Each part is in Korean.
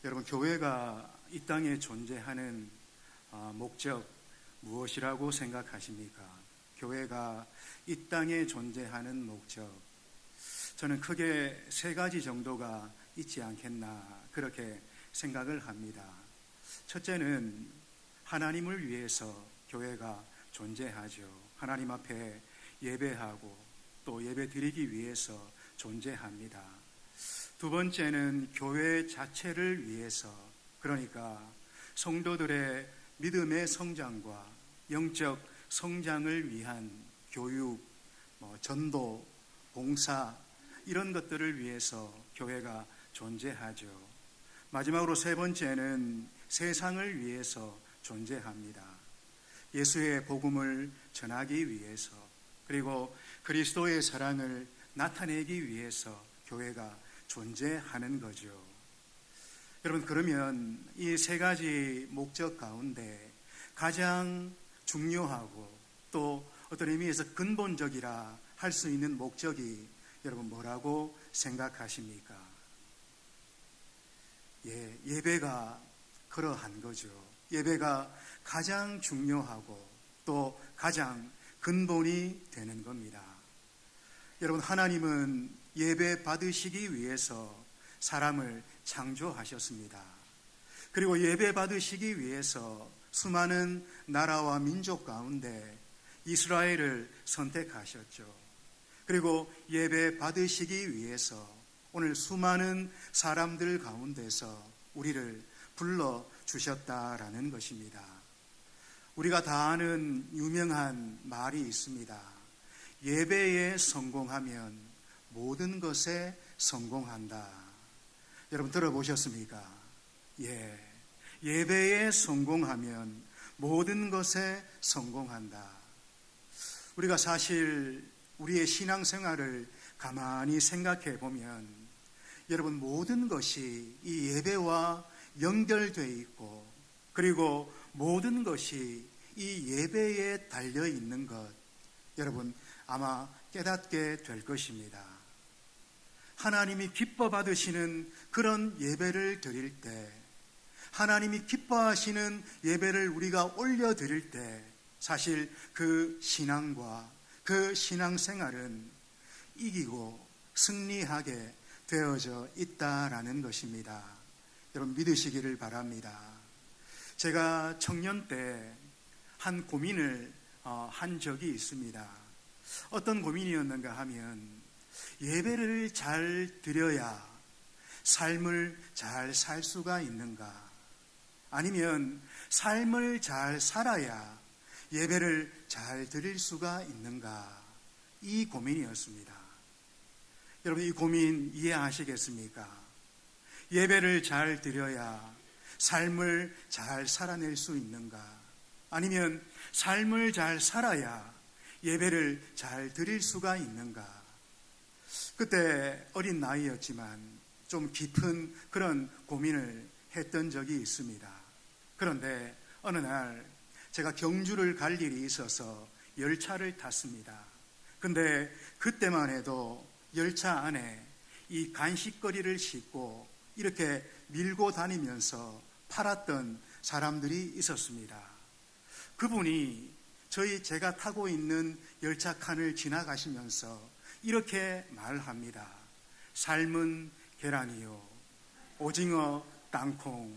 여러분, 교회가 이 땅에 존재하는 목적 무엇이라고 생각하십니까? 교회가 이 땅에 존재하는 목적, 저는 크게 세 가지 정도가 있지 않겠나 그렇게 생각을 합니다. 첫째는 하나님을 위해서 교회가 존재하죠. 하나님 앞에 예배하고 또 예배 드리기 위해서 존재합니다. 두 번째는 교회 자체를 위해서, 그러니까 성도들의 믿음의 성장과 영적 성장을 위한 교육, 전도, 봉사, 이런 것들을 위해서 교회가 존재하죠. 마지막으로 세 번째는 세상을 위해서 존재합니다. 예수의 복음을 전하기 위해서, 그리고 그리스도의 사랑을 나타내기 위해서 교회가 존재하는 거죠. 여러분, 그러면 이 세 가지 목적 가운데 가장 중요하고 또 어떤 의미에서 근본적이라 할 수 있는 목적이 여러분 뭐라고 생각하십니까? 예배가 그러한 거죠. 예배가 가장 중요하고 또 가장 근본이 되는 겁니다. 여러분, 하나님은 예배 받으시기 위해서 사람을 창조하셨습니다. 그리고 예배 받으시기 위해서 수많은 나라와 민족 가운데 이스라엘을 선택하셨죠. 그리고 예배 받으시기 위해서 오늘 수많은 사람들 가운데서 우리를 불러주셨다라는 것입니다. 우리가 다 아는 유명한 말이 있습니다. 예배에 성공하면 모든 것에 성공한다. 여러분, 들어보셨습니까? 예배에 성공하면 모든 것에 성공한다. 우리가 사실 우리의 신앙생활을 가만히 생각해 보면 여러분, 모든 것이 이 예배와 연결되어 있고, 그리고 모든 것이 이 예배에 달려 있는 것, 여러분 아마 깨닫게 될 것입니다. 하나님이 기뻐 받으시는 그런 예배를 드릴 때, 하나님이 기뻐하시는 예배를 우리가 올려드릴 때, 사실 그 신앙과 그 신앙생활은 이기고 승리하게 되어져 있다라는 것입니다. 여러분, 믿으시기를 바랍니다. 제가 청년 때 한 고민을 한 적이 있습니다. 어떤 고민이었는가 하면, 예배를 잘 드려야 삶을 잘 살 수가 있는가, 아니면 삶을 잘 살아야 예배를 잘 드릴 수가 있는가, 이 고민이었습니다. 여러분, 이 고민 이해하시겠습니까? 예배를 잘 드려야 삶을 잘 살아낼 수 있는가, 아니면 삶을 잘 살아야 예배를 잘 드릴 수가 있는가. 그때 어린 나이였지만 좀 깊은 그런 고민을 했던 적이 있습니다. 그런데 어느 날 제가 경주를 갈 일이 있어서 열차를 탔습니다. 근데 그때만 해도 열차 안에 이 간식거리를 싣고 이렇게 밀고 다니면서 팔았던 사람들이 있었습니다. 그분이 제가 타고 있는 열차 칸을 지나가시면서 이렇게 말합니다. 삶은 계란이요, 오징어 땅콩.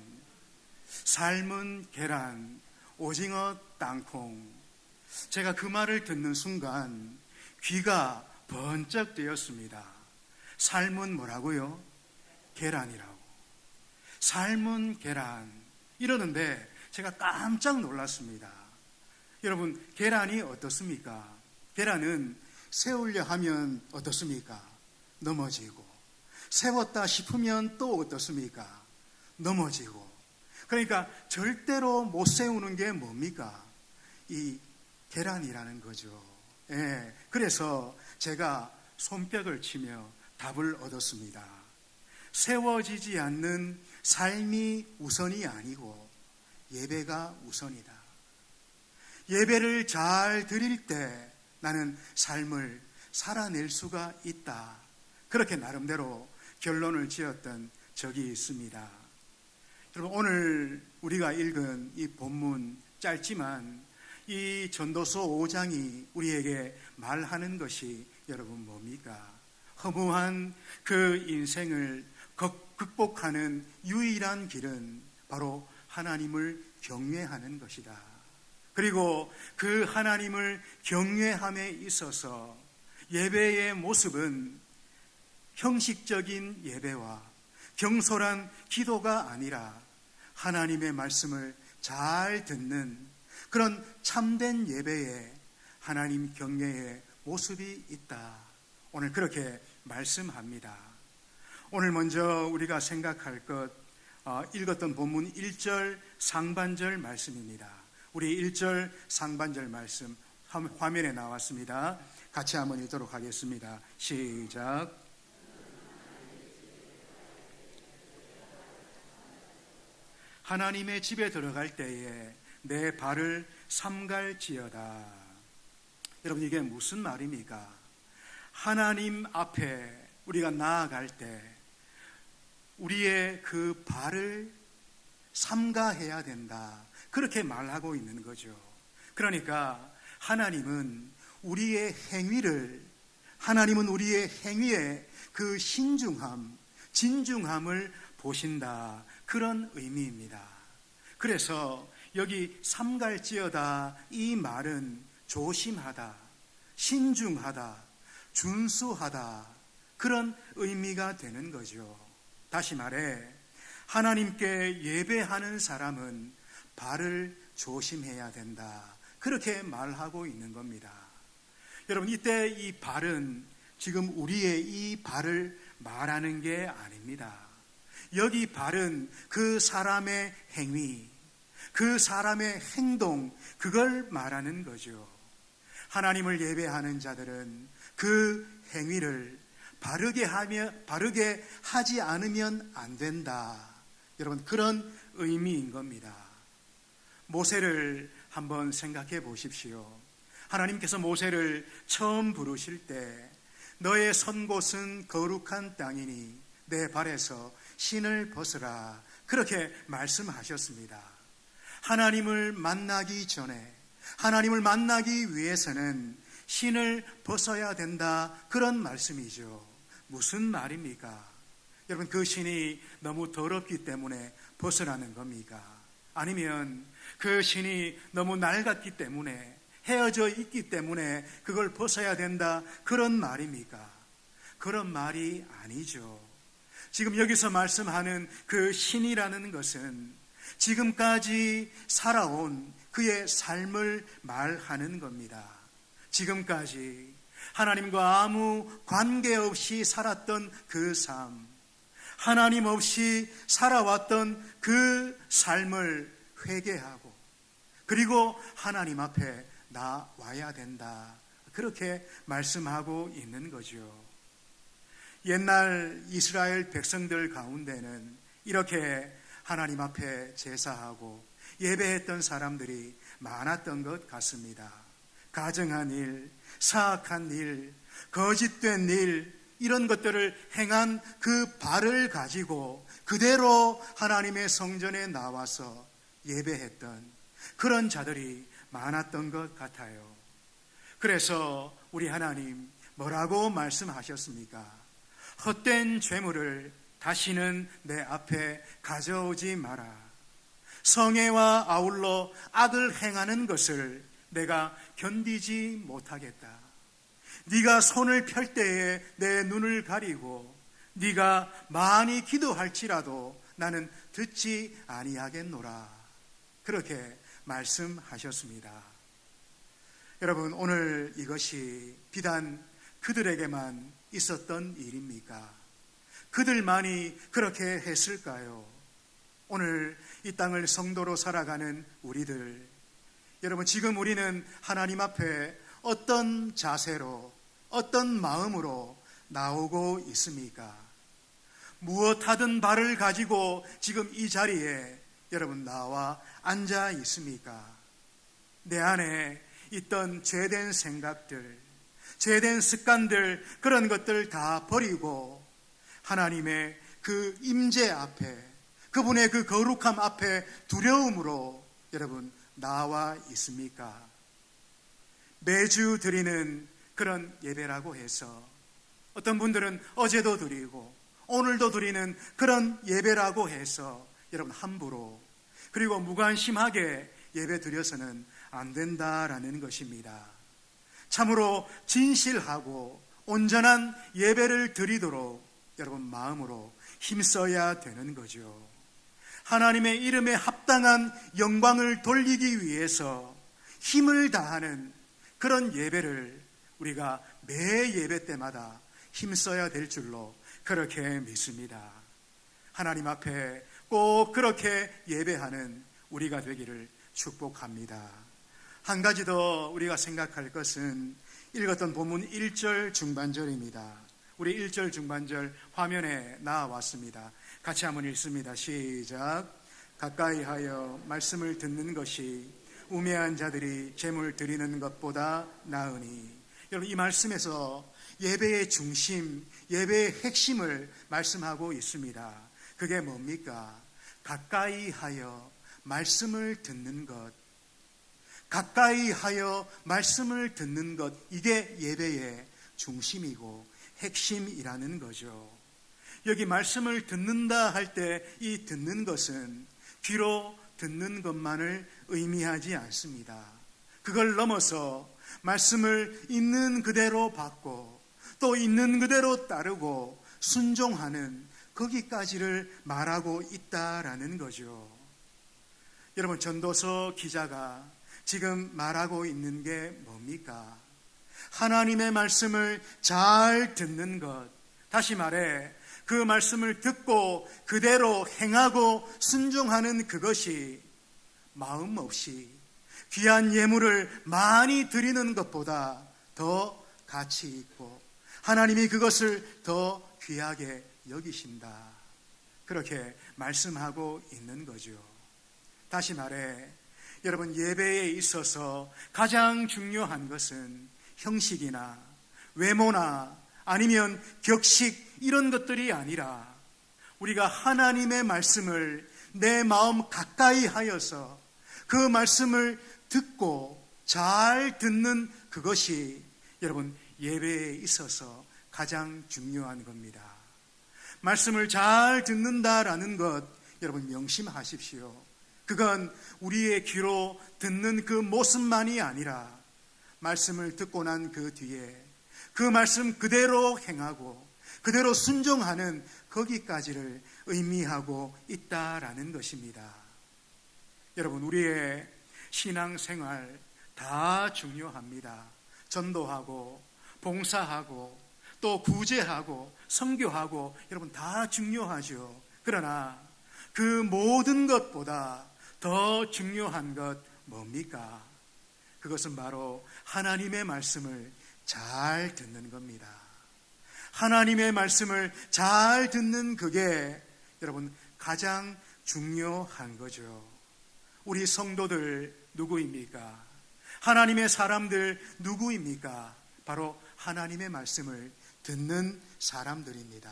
삶은 계란, 오징어 땅콩. 제가 그 말을 듣는 순간 귀가 번쩍 뜨였습니다. 삶은 뭐라고요? 계란이라고. 삶은 계란. 이러는데 제가 깜짝 놀랐습니다. 여러분, 계란이 어떻습니까? 계란은 세우려 하면 어떻습니까? 넘어지고, 세웠다 싶으면 또 어떻습니까? 넘어지고. 그러니까 절대로 못 세우는 게 뭡니까? 이 계란이라는 거죠. 그래서 제가 손뼉을 치며 답을 얻었습니다. 세워지지 않는 삶이 우선이 아니고 예배가 우선이다. 예배를 잘 드릴 때 나는 삶을 살아낼 수가 있다. 그렇게 나름대로 결론을 지었던 적이 있습니다. 여러분, 오늘 우리가 읽은 이 본문 짧지만 이 전도서 5장이 우리에게 말하는 것이 여러분 뭡니까? 허무한 그 인생을 극복하는 유일한 길은 바로 하나님을 경외하는 것이다. 그리고 그 하나님을 경외함에 있어서 예배의 모습은 형식적인 예배와 경솔한 기도가 아니라 하나님의 말씀을 잘 듣는 그런 참된 예배에 하나님 경외의 모습이 있다. 오늘 그렇게 말씀합니다. 오늘 먼저 우리가 생각할 것, 읽었던 본문 1절 상반절 말씀입니다. 우리 1절 상반절 말씀 화면에 나왔습니다. 같이 한번 읽도록 하겠습니다. 시작. 하나님의 집에 들어갈 때에 내 발을 삼갈지어다. 여러분, 이게 무슨 말입니까? 하나님 앞에 우리가 나아갈 때 우리의 그 발을 삼가해야 된다. 그렇게 말하고 있는 거죠. 그러니까 하나님은 우리의 행위에 그 신중함, 진중함을 보신다. 그런 의미입니다. 그래서 여기 삼갈지어다 이 말은 조심하다, 신중하다, 준수하다 그런 의미가 되는 거죠. 다시 말해 하나님께 예배하는 사람은 발을 조심해야 된다. 그렇게 말하고 있는 겁니다. 여러분, 이때 이 발은 지금 우리의 이 발을 말하는 게 아닙니다. 여기 발은 그 사람의 행위, 그 사람의 행동, 그걸 말하는 거죠. 하나님을 예배하는 자들은 그 행위를 바르게 하지 않으면 안 된다. 여러분, 그런 의미인 겁니다. 모세를 한번 생각해 보십시오. 하나님께서 모세를 처음 부르실 때 너의 선 곳은 거룩한 땅이니 내 발에서 신을 벗으라. 그렇게 말씀하셨습니다. 하나님을 만나기 전에, 하나님을 만나기 위해서는 신을 벗어야 된다. 그런 말씀이죠. 무슨 말입니까? 여러분, 그 신이 너무 더럽기 때문에 벗으라는 겁니까? 아니면 그 신이 너무 낡았기 때문에, 헤어져 있기 때문에 그걸 벗어야 된다. 그런 말입니까? 그런 말이 아니죠. 지금 여기서 말씀하는 그 신이라는 것은 지금까지 살아온 그의 삶을 말하는 겁니다. 지금까지 하나님과 아무 관계없이 살았던 그 삶, 하나님 없이 살아왔던 그 삶을 회개하고 그리고 하나님 앞에 나와야 된다. 그렇게 말씀하고 있는 거죠. 옛날 이스라엘 백성들 가운데는 이렇게 하나님 앞에 제사하고 예배했던 사람들이 많았던 것 같습니다. 가증한 일, 사악한 일, 거짓된 일, 이런 것들을 행한 그 발을 가지고 그대로 하나님의 성전에 나와서 예배했던 그런 자들이 많았던 것 같아요. 그래서 우리 하나님 뭐라고 말씀하셨습니까? 헛된 죄물을 다시는 내 앞에 가져오지 마라. 성애와 아울러 악을 행하는 것을 내가 견디지 못하겠다. 네가 손을 펼 때에 내 눈을 가리고 네가 많이 기도할지라도 나는 듣지 아니하겠노라. 그렇게 말씀하셨습니다. 여러분, 오늘 이것이 비단 그들에게만 있었던 일입니까? 그들만이 그렇게 했을까요? 오늘 이 땅을 성도로 살아가는 우리들, 여러분, 지금 우리는 하나님 앞에 어떤 자세로, 어떤 마음으로 나오고 있습니까? 무엇하든 발을 가지고 지금 이 자리에 여러분 나와 앉아 있습니까? 내 안에 있던 죄된 생각들, 죄된 습관들, 그런 것들 다 버리고 하나님의 그 임재 앞에, 그분의 그 거룩함 앞에 두려움으로 여러분 나와 있습니까? 매주 드리는 그런 예배라고 해서 어떤 분들은 어제도 드리고 오늘도 드리는 그런 예배라고 해서 여러분 함부로 그리고 무관심하게 예배 드려서는 안 된다라는 것입니다. 참으로 진실하고 온전한 예배를 드리도록 여러분 마음으로 힘써야 되는 거죠. 하나님의 이름에 합당한 영광을 돌리기 위해서 힘을 다하는 그런 예배를 우리가 매 예배 때마다 힘써야 될 줄로 그렇게 믿습니다. 하나님 앞에 꼭 그렇게 예배하는 우리가 되기를 축복합니다. 한 가지 더 우리가 생각할 것은 읽었던 본문 1절 중반절입니다. 우리 1절 중반절 화면에 나와왔습니다. 같이 한번 읽습니다. 시작. 가까이 하여 말씀을 듣는 것이 우매한 자들이 제물 드리는 것보다 나으니. 여러분, 이 말씀에서 예배의 중심, 예배의 핵심을 말씀하고 있습니다. 그게 뭡니까? 가까이 하여 말씀을 듣는 것, 가까이 하여 말씀을 듣는 것, 이게 예배의 중심이고 핵심이라는 거죠. 여기 말씀을 듣는다 할 때 이 듣는 것은 귀로 듣는 것만을 의미하지 않습니다. 그걸 넘어서 말씀을 있는 그대로 받고 또 있는 그대로 따르고 순종하는 거기까지를 말하고 있다라는 거죠. 여러분, 전도서 기자가 지금 말하고 있는 게 뭡니까? 하나님의 말씀을 잘 듣는 것, 다시 말해 그 말씀을 듣고 그대로 행하고 순종하는 그것이 마음 없이 귀한 예물을 많이 드리는 것보다 더 가치 있고 하나님이 그것을 더 귀하게 여기신다, 그렇게 말씀하고 있는 거죠. 다시 말해 여러분, 예배에 있어서 가장 중요한 것은 형식이나 외모나 아니면 격식 이런 것들이 아니라 우리가 하나님의 말씀을 내 마음 가까이 하여서 그 말씀을 듣고 잘 듣는 그것이 여러분 예배에 있어서 가장 중요한 겁니다. 말씀을 잘 듣는다라는 것 여러분 명심하십시오. 그건 우리의 귀로 듣는 그 모습만이 아니라 말씀을 듣고 난 그 뒤에 그 말씀 그대로 행하고 그대로 순종하는 거기까지를 의미하고 있다라는 것입니다. 여러분, 우리의 신앙생활 다 중요합니다. 전도하고 봉사하고 또 구제하고 선교하고 여러분 다 중요하죠. 그러나 그 모든 것보다 더 중요한 것 뭡니까? 그것은 바로 하나님의 말씀을 잘 듣는 겁니다. 하나님의 말씀을 잘 듣는 그게 여러분 가장 중요한 거죠. 우리 성도들 누구입니까? 하나님의 사람들 누구입니까? 바로 하나님의 말씀을 듣는 사람들입니다.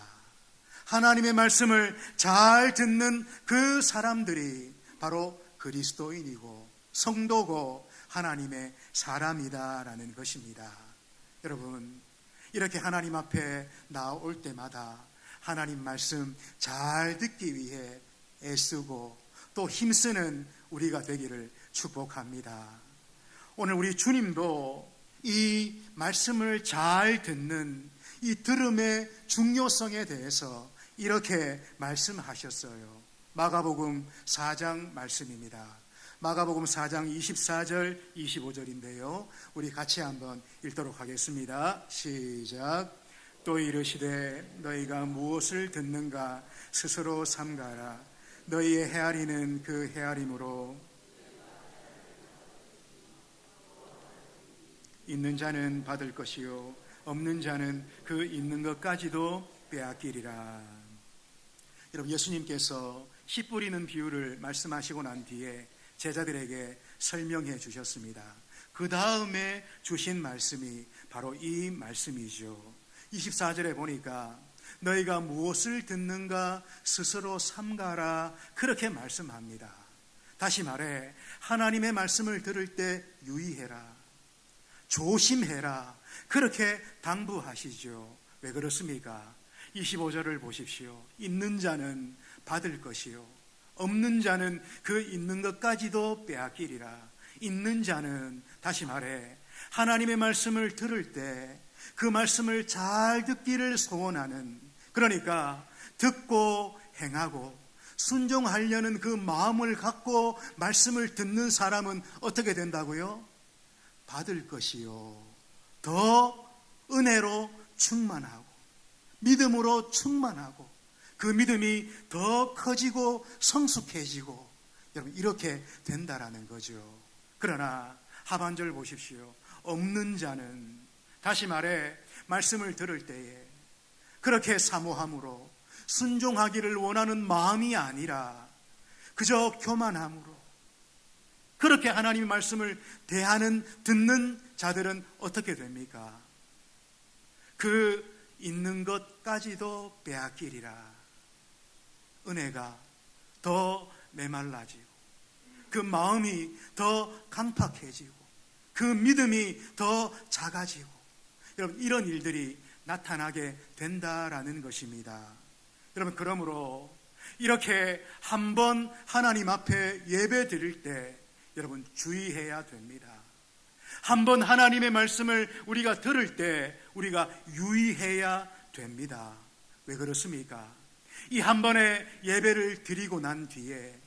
하나님의 말씀을 잘 듣는 그 사람들이 바로 그리스도인이고 성도고 하나님의 사람이다라는 것입니다. 여러분, 이렇게 하나님 앞에 나올 때마다 하나님 말씀 잘 듣기 위해 애쓰고 또 힘쓰는 우리가 되기를 축복합니다. 오늘 우리 주님도 이 말씀을 잘 듣는 이 들음의 중요성에 대해서 이렇게 말씀하셨어요. 마가복음 4장 말씀입니다. 마가복음 4장 24절 25절인데요 우리 같이 한번 읽도록 하겠습니다. 시작. 또 이르시되 너희가 무엇을 듣는가 스스로 삼가라. 너희의 헤아리는 그 헤아림으로 있는 자는 받을 것이요 없는 자는 그 있는 것까지도 빼앗기리라. 여러분, 예수님께서 씨 뿌리는 비유를 말씀하시고 난 뒤에 제자들에게 설명해 주셨습니다. 그 다음에 주신 말씀이 바로 이 말씀이죠. 24절에 보니까 너희가 무엇을 듣는가 스스로 삼가라. 그렇게 말씀합니다. 다시 말해 하나님의 말씀을 들을 때 유의해라, 조심해라, 그렇게 당부하시죠. 왜 그렇습니까? 25절을 보십시오. 있는 자는 받을 것이요 없는 자는 그 있는 것까지도 빼앗기리라. 있는 자는, 다시 말해 하나님의 말씀을 들을 때 그 말씀을 잘 듣기를 소원하는, 그러니까 듣고 행하고 순종하려는 그 마음을 갖고 말씀을 듣는 사람은 어떻게 된다고요? 받을 것이요 더 은혜로 충만하고 믿음으로 충만하고 그 믿음이 더 커지고 성숙해지고, 여러분 이렇게 된다라는 거죠. 그러나 하반절 보십시오. 없는 자는, 다시 말해 말씀을 들을 때에 그렇게 사모함으로 순종하기를 원하는 마음이 아니라 그저 교만함으로 그렇게 하나님의 말씀을 대하는, 듣는 자들은 어떻게 됩니까? 그 있는 것까지도 빼앗기리라. 은혜가 더 메말라지고 그 마음이 더 강팍해지고 그 믿음이 더 작아지고, 여러분 이런 일들이 나타나게 된다라는 것입니다. 여러분 그러므로 이렇게 한번 하나님 앞에 예배 드릴 때 여러분 주의해야 됩니다. 한번 하나님의 말씀을 우리가 들을 때 우리가 유의해야 됩니다. 왜 그렇습니까? 이 한 번의 예배를 드리고 난 뒤에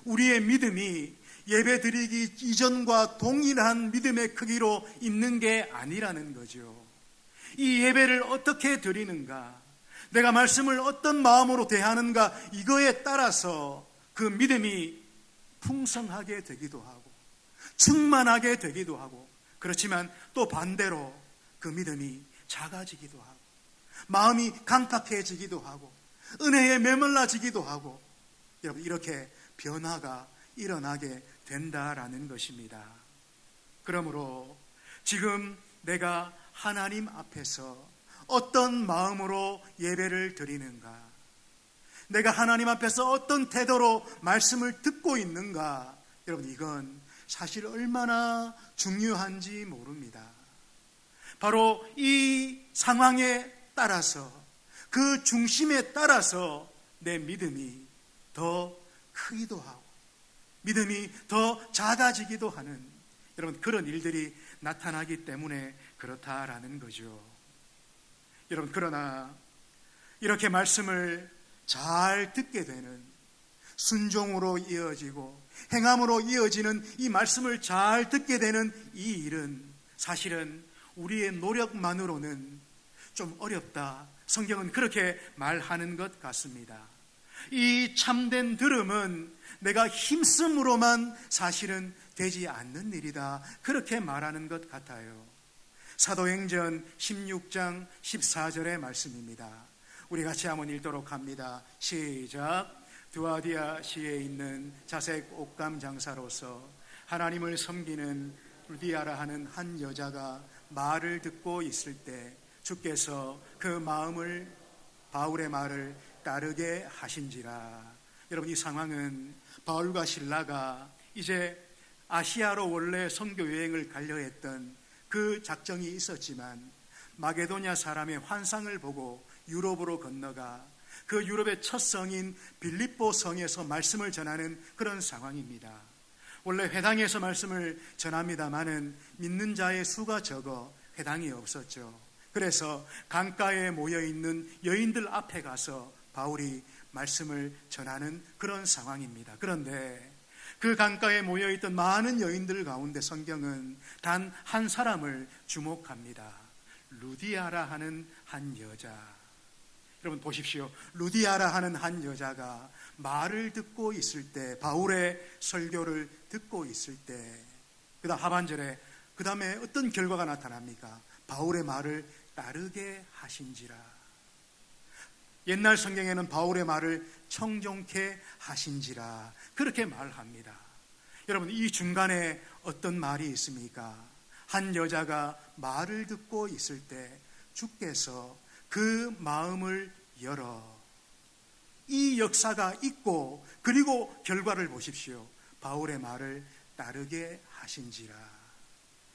우리의 믿음이 예배 드리기 이전과 동일한 믿음의 크기로 있는 게 아니라는 거죠. 이 예배를 어떻게 드리는가, 내가 말씀을 어떤 마음으로 대하는가, 이거에 따라서 그 믿음이 풍성하게 되기도 하고 충만하게 되기도 하고, 그렇지만 또 반대로 그 믿음이 작아지기도 하고 마음이 강팍해지기도 하고 은혜에 메말라지기도 하고, 여러분 이렇게 변화가 일어나게 된다라는 것입니다. 그러므로 지금 내가 하나님 앞에서 어떤 마음으로 예배를 드리는가, 내가 하나님 앞에서 어떤 태도로 말씀을 듣고 있는가, 여러분 이건 사실 얼마나 중요한지 모릅니다. 바로 이 상황에 따라서, 그 중심에 따라서 내 믿음이 더 크기도 하고 믿음이 더 작아지기도 하는, 여러분 그런 일들이 나타나기 때문에 그렇다라는 거죠. 여러분 그러나 이렇게 말씀을 잘 듣게 되는, 순종으로 이어지고 행함으로 이어지는 이 말씀을 잘 듣게 되는 이 일은 사실은 우리의 노력만으로는 좀 어렵다, 성경은 그렇게 말하는 것 같습니다. 이 참된 들음은 내가 힘쓰므로만 사실은 되지 않는 일이다, 그렇게 말하는 것 같아요. 사도행전 16장 14절의 말씀입니다. 우리 같이 한번 읽도록 합니다. 시작. 두아디아시에 있는 자색 옷감 장사로서 하나님을 섬기는 루디아라 하는 한 여자가 말을 듣고 있을 때 주께서 그 마음을, 바울의 말을 따르게 하신지라. 여러분 이 상황은 바울과 실라가 이제 아시아로 원래 선교 여행을 가려 했던 그 작정이 있었지만 마게도냐 사람의 환상을 보고 유럽으로 건너가 그 유럽의 첫 성인 빌립보 성에서 말씀을 전하는 그런 상황입니다. 원래 회당에서 말씀을 전합니다마는 믿는 자의 수가 적어 회당이 없었죠. 그래서 강가에 모여있는 여인들 앞에 가서 바울이 말씀을 전하는 그런 상황입니다. 그런데 그 강가에 모여있던 많은 여인들 가운데 성경은 단 한 사람을 주목합니다. 루디아라 하는 한 여자. 여러분 보십시오. 루디아라 하는 한 여자가 말을 듣고 있을 때, 바울의 설교를 듣고 있을 때, 그 다음 하반절에 그 다음에 어떤 결과가 나타납니까? 바울의 말을 따르게 하신지라. 옛날 성경에는 바울의 말을 청종케 하신지라 그렇게 말합니다. 여러분 이 중간에 어떤 말이 있습니까? 한 여자가 말을 듣고 있을 때 주께서 그 마음을 열어. 이 역사가 있고 그리고 결과를 보십시오. 바울의 말을 따르게 하신지라.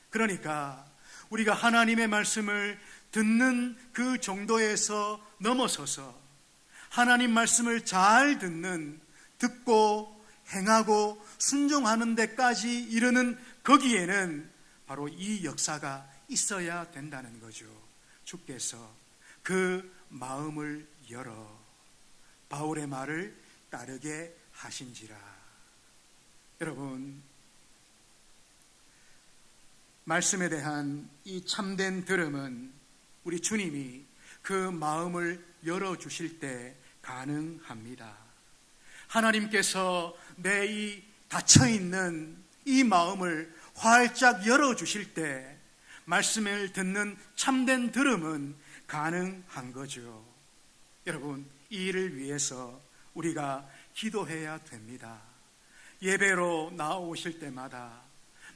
그러니까 우리가 하나님의 말씀을 듣는 그 정도에서 넘어서서 하나님 말씀을 잘 듣고 행하고 순종하는 데까지 이르는 거기에는 바로 이 역사가 있어야 된다는 거죠. 주께서 그 마음을 열어 바울의 말을 따르게 하신지라. 여러분, 말씀에 대한 이 참된 들음은 우리 주님이 그 마음을 열어주실 때 가능합니다. 하나님께서 내 이 닫혀있는 이 마음을 활짝 열어주실 때 말씀을 듣는 참된 들음은 가능한 거죠. 여러분, 이 일을 위해서 우리가 기도해야 됩니다. 예배로 나오실 때마다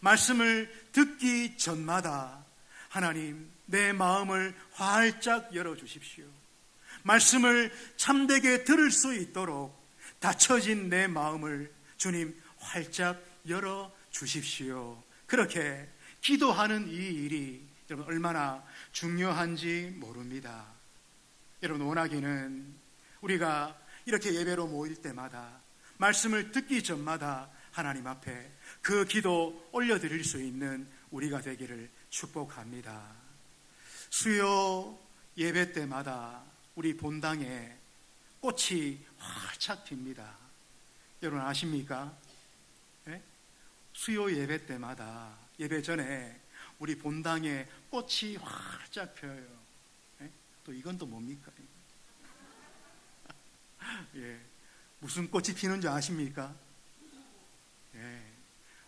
말씀을 듣기 전마다 하나님, 내 마음을 활짝 열어주십시오. 말씀을 참되게 들을 수 있도록 닫혀진 내 마음을 주님 활짝 열어주십시오. 그렇게 기도하는 이 일이 여러분 얼마나 중요한지 모릅니다. 여러분, 원하기는 우리가 이렇게 예배로 모일 때마다 말씀을 듣기 전마다 하나님 앞에 그 기도 올려드릴 수 있는 우리가 되기를 축복합니다. 수요 예배 때마다 우리 본당에 꽃이 활짝 핍니다. 여러분 아십니까? 네? 수요 예배 때마다 예배 전에 우리 본당에 꽃이 활짝 펴요. 네? 또 이건 또 뭡니까? 예. 무슨 꽃이 피는 줄 아십니까? 예.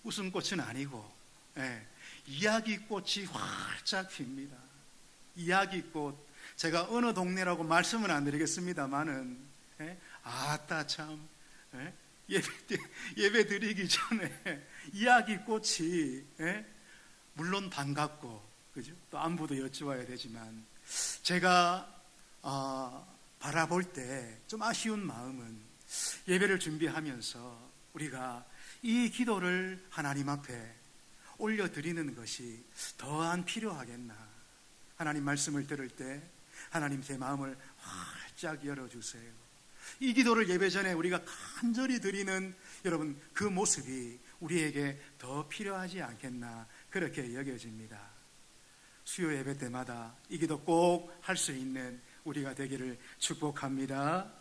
웃음꽃은 아니고 이야기꽃이 활짝 핍니다. 이야기꽃, 제가 어느 동네라고 말씀은 안 드리겠습니다만은 아따 참 예배 드리기 전에 이야기꽃이 물론 반갑고 그죠? 또 안부도 여쭈어야 되지만 제가 바라볼 때 좀 아쉬운 마음은 예배를 준비하면서 우리가 이 기도를 하나님 앞에 올려드리는 것이 더한 필요하겠나. 하나님 말씀을 들을 때 하나님 제 마음을 활짝 열어주세요. 이 기도를 예배 전에 우리가 간절히 드리는 여러분 그 모습이 우리에게 더 필요하지 않겠나 그렇게 여겨집니다. 수요 예배 때마다 이 기도 꼭 할 수 있는 우리가 되기를 축복합니다.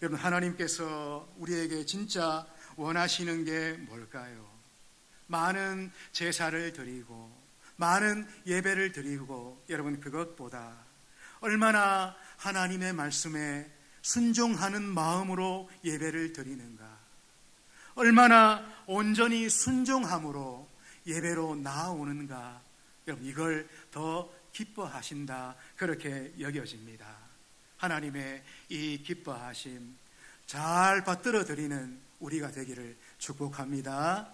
여러분, 하나님께서 우리에게 진짜 원하시는 게 뭘까요? 많은 제사를 드리고 많은 예배를 드리고 여러분 그것보다 얼마나 하나님의 말씀에 순종하는 마음으로 예배를 드리는가, 얼마나 온전히 순종함으로 예배로 나아오는가, 여러분 이걸 더 기뻐하신다 그렇게 여겨집니다. 하나님의 이 기뻐하심 잘 받들어 드리는 우리가 되기를 축복합니다.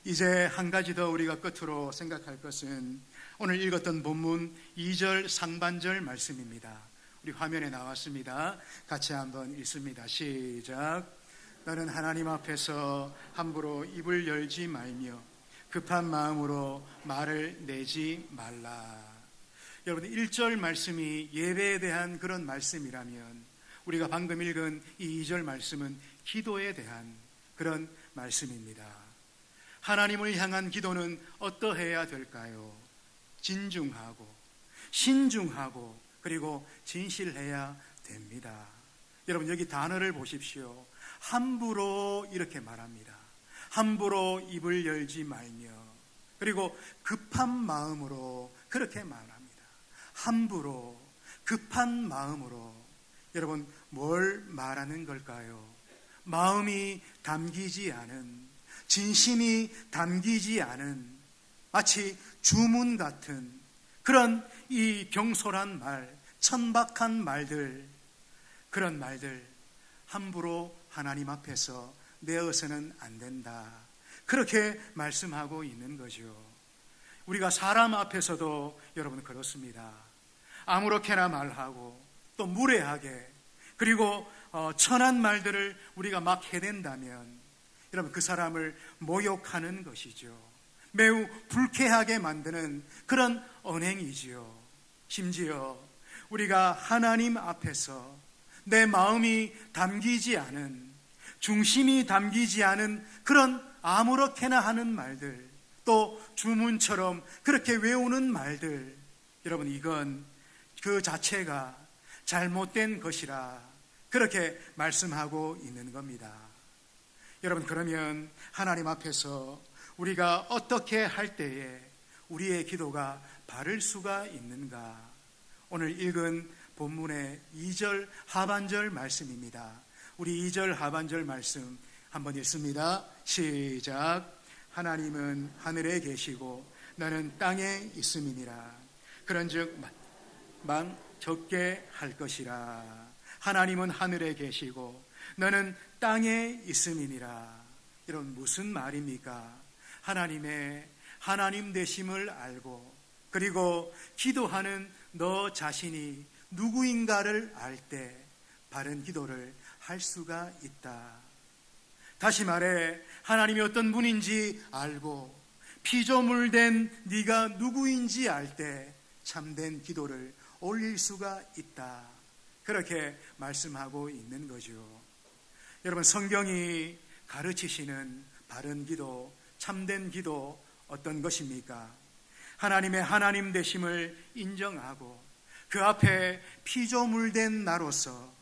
이제 한 가지 더 우리가 끝으로 생각할 것은 오늘 읽었던 본문 2절 상반절 말씀입니다. 우리 화면에 나왔습니다. 같이 한번 읽습니다. 시작. 너는 하나님 앞에서 함부로 입을 열지 말며 급한 마음으로 말을 내지 말라. 여러분 1절 말씀이 예배에 대한 그런 말씀이라면 우리가 방금 읽은 이 2절 말씀은 기도에 대한 그런 말씀입니다. 하나님을 향한 기도는 어떠해야 될까요? 진중하고 신중하고 그리고 진실해야 됩니다. 여러분 여기 단어를 보십시오. 함부로 이렇게 말합니다. 함부로 입을 열지 말며 그리고 급한 마음으로 그렇게 말합니다. 함부로 급한 마음으로 여러분 뭘 말하는 걸까요? 마음이 담기지 않은, 진심이 담기지 않은 마치 주문 같은 그런 이 경솔한 말, 천박한 말들, 그런 말들 함부로 하나님 앞에서 내어서는 안 된다. 그렇게 말씀하고 있는 거죠. 우리가 사람 앞에서도 여러분 그렇습니다. 아무렇게나 말하고 또 무례하게 그리고 천한 말들을 우리가 막 해댄다면 여러분 그 사람을 모욕하는 것이죠. 매우 불쾌하게 만드는 그런 언행이지요. 심지어 우리가 하나님 앞에서 내 마음이 담기지 않은, 중심이 담기지 않은 그런 아무렇게나 하는 말들, 또 주문처럼 그렇게 외우는 말들, 여러분 이건 그 자체가 잘못된 것이라 그렇게 말씀하고 있는 겁니다. 여러분 그러면 하나님 앞에서 우리가 어떻게 할 때에 우리의 기도가 바를 수가 있는가? 오늘 읽은 본문의 2절 하반절 말씀입니다. 우리 2절 하반절 말씀 한번 읽습니다. 시작. 하나님은 하늘에 계시고 너는 땅에 있음이니라. 그런즉 망 적게 할 것이라. 하나님은 하늘에 계시고 너는 땅에 있음이니라. 이런 무슨 말입니까? 하나님의 하나님 되심을 알고 그리고 기도하는 너 자신이 누구인가를 알 때 바른 기도를 할 수가 있다. 다시 말해 하나님이 어떤 분인지 알고 피조물된 네가 누구인지 알 때 참된 기도를 올릴 수가 있다. 그렇게 말씀하고 있는 거죠. 여러분 성경이 가르치시는 바른 기도, 참된 기도 어떤 것입니까? 하나님의 하나님 되심을 인정하고 그 앞에 피조물된 나로서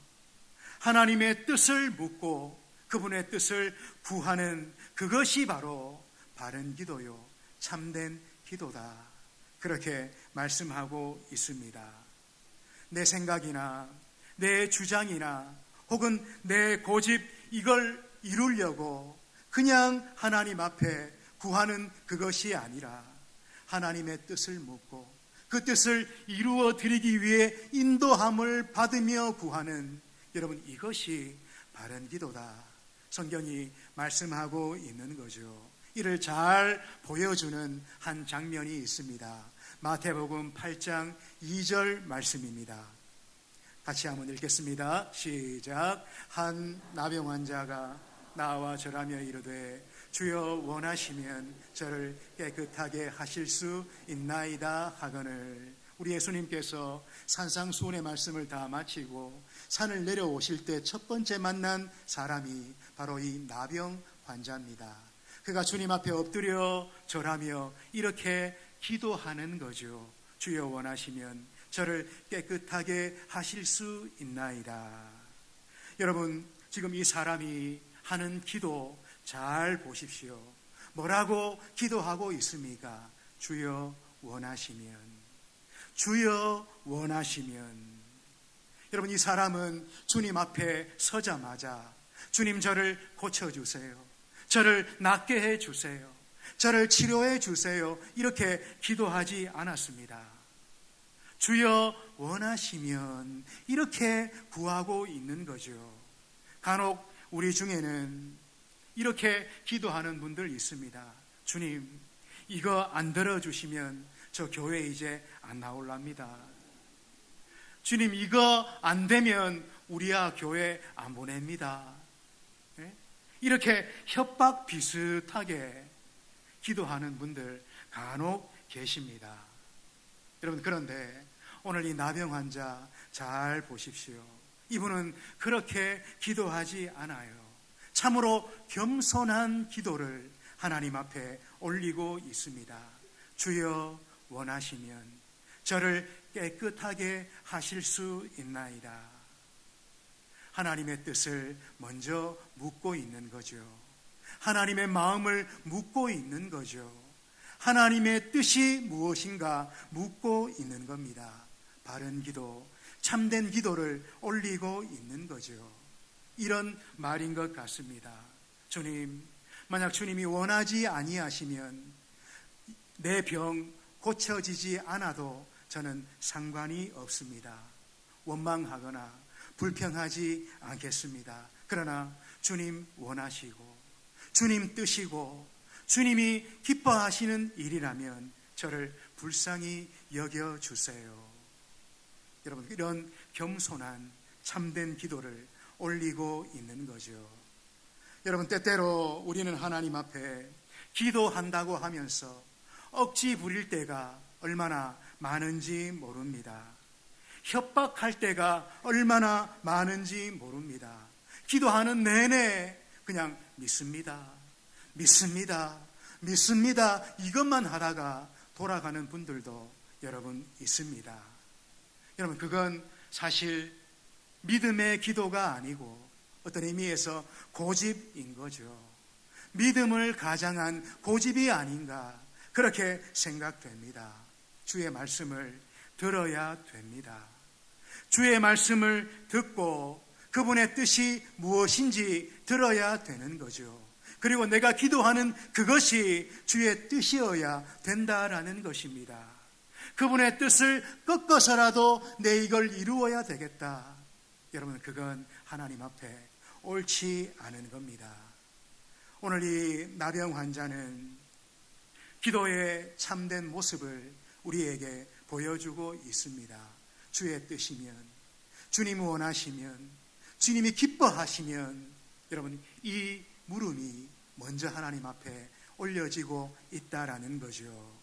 하나님의 뜻을 묻고 그분의 뜻을 구하는 그것이 바로 바른 기도요, 참된 기도다. 그렇게 말씀하고 있습니다. 내 생각이나 내 주장이나 혹은 내 고집 이걸 이루려고 그냥 하나님 앞에 구하는 그것이 아니라 하나님의 뜻을 묻고 그 뜻을 이루어 드리기 위해 인도함을 받으며 구하는, 여러분 이것이 바른 기도다. 성경이 말씀하고 있는 거죠. 이를 잘 보여주는 한 장면이 있습니다. 마태복음 8장 2절 말씀입니다. 같이 한번 읽겠습니다. 시작. 한 나병 환자가 나와 절하며 이르되 주여 원하시면 저를 깨끗하게 하실 수 있나이다 하거늘. 우리 예수님께서 산상수훈의 말씀을 다 마치고 산을 내려오실 때 첫 번째 만난 사람이 바로 이 나병 환자입니다. 그가 주님 앞에 엎드려 절하며 이렇게 기도하는 거죠. 주여 원하시면 저를 깨끗하게 하실 수 있나이다. 여러분 지금 이 사람이 하는 기도 잘 보십시오. 뭐라고 기도하고 있습니까? 주여 원하시면, 주여 원하시면. 여러분 이 사람은 주님 앞에 서자마자 주님 저를 고쳐주세요, 저를 낫게 해주세요, 저를 치료해 주세요 이렇게 기도하지 않았습니다. 주여 원하시면 이렇게 구하고 있는 거죠. 간혹 우리 중에는 이렇게 기도하는 분들 있습니다. 주님 이거 안 들어주시면 저 교회 이제 안 나올랍니다. 주님 이거 안 되면 우리야 교회 안 보냅니다. 이렇게 협박 비슷하게 기도하는 분들 간혹 계십니다. 여러분 그런데 오늘 이 나병 환자 잘 보십시오. 이분은 그렇게 기도하지 않아요. 참으로 겸손한 기도를 하나님 앞에 올리고 있습니다. 주여 원하시면 저를 깨끗하게 하실 수 있나이다. 하나님의 뜻을 먼저 묻고 있는 거죠. 하나님의 마음을 묻고 있는 거죠. 하나님의 뜻이 무엇인가 묻고 있는 겁니다. 바른 기도, 참된 기도를 올리고 있는 거죠. 이런 말인 것 같습니다. 주님, 만약 주님이 원하지 아니하시면 내 병 고쳐지지 않아도 저는 상관이 없습니다. 원망하거나 불평하지 않겠습니다. 그러나 주님 원하시고 주님 뜻이고 주님이 기뻐하시는 일이라면 저를 불쌍히 여겨주세요. 여러분 이런 겸손한 참된 기도를 올리고 있는 거죠. 여러분, 때때로 우리는 하나님 앞에 기도한다고 하면서 억지 부릴 때가 얼마나 많은지 모릅니다. 협박할 때가 얼마나 많은지 모릅니다. 기도하는 내내 그냥 믿습니다, 이것만 하다가 돌아가는 분들도 여러분 있습니다. 여러분, 그건 사실 믿음의 기도가 아니고 어떤 의미에서 고집인 거죠. 믿음을 가장한 고집이 아닌가, 그렇게 생각됩니다. 주의 말씀을 들어야 됩니다. 주의 말씀을 듣고 그분의 뜻이 무엇인지 들어야 되는 거죠. 그리고 내가 기도하는 그것이 주의 뜻이어야 된다라는 것입니다. 그분의 뜻을 꺾어서라도 내 이걸 이루어야 되겠다. 여러분, 그건 하나님 앞에 옳지 않은 겁니다. 오늘 이 나병 환자는 기도의 참된 모습을 우리에게 보여주고 있습니다. 주의 뜻이면, 주님이 원하시면, 주님이 기뻐하시면 여러분, 이 물음이 먼저 하나님 앞에 올려지고 있다라는 거죠.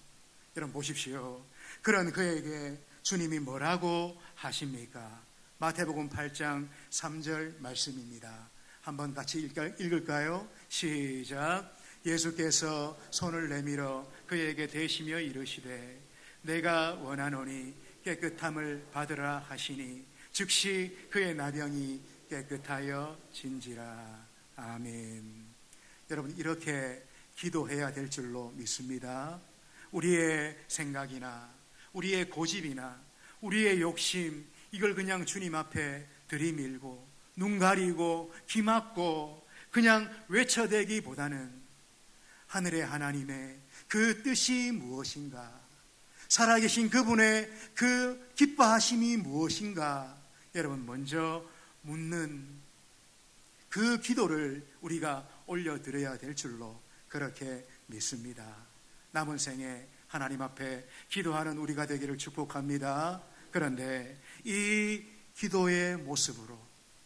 여러분 보십시오. 그런 그에게 주님이 뭐라고 하십니까? 마태복음 8장 3절 말씀입니다. 한번 같이 읽을까요? 시작. 예수께서 손을 내밀어 그에게 대시며 이르시되 내가 원하노니 깨끗함을 받으라 하시니 즉시 그의 나병이 깨끗하여 진지라. 아멘. 여러분, 이렇게 기도해야 될 줄로 믿습니다. 우리의 생각이나 우리의 고집이나 우리의 욕심, 이걸 그냥 주님 앞에 들이밀고 눈 가리고 귀 막고 그냥 외쳐대기보다는 하늘의 하나님의 그 뜻이 무엇인가, 살아계신 그분의 그 기뻐하심이 무엇인가, 여러분 먼저 묻는 그 기도를 우리가 올려드려야 될 줄로 그렇게 믿습니다. 남은 생에 하나님 앞에 기도하는 우리가 되기를 축복합니다. 그런데 이 기도의 모습으로,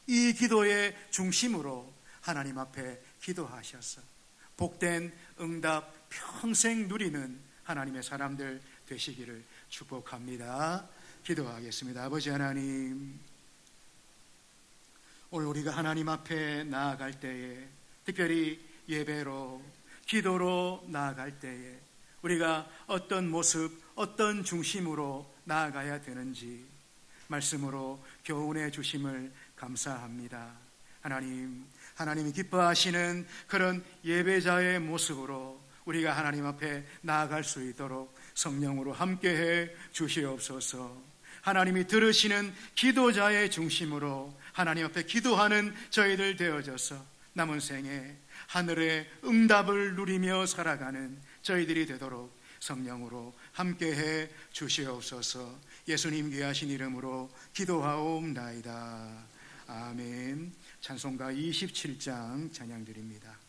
이 기도의 중심으로 하나님 앞에 기도하셔서 복된 응답 평생 누리는 하나님의 사람들 되시기를 축복합니다. 기도하겠습니다. 아버지 하나님, 오늘 우리가 하나님 앞에 나아갈 때에, 특별히 예배로 기도로 나아갈 때에 우리가 어떤 모습, 어떤 중심으로 나아가야 되는지 말씀으로 교훈해 주심을 감사합니다. 하나님이 기뻐하시는 그런 예배자의 모습으로 우리가 하나님 앞에 나아갈 수 있도록 성령으로 함께해 주시옵소서. 하나님이 들으시는 기도자의 중심으로 하나님 앞에 기도하는 저희들 되어져서 남은 생에 하늘의 응답을 누리며 살아가는 저희들이 되도록 성령으로 함께해 주시옵소서. 예수님 귀하신 이름으로 기도하옵나이다. 아멘. 찬송가 27장 찬양 드립니다.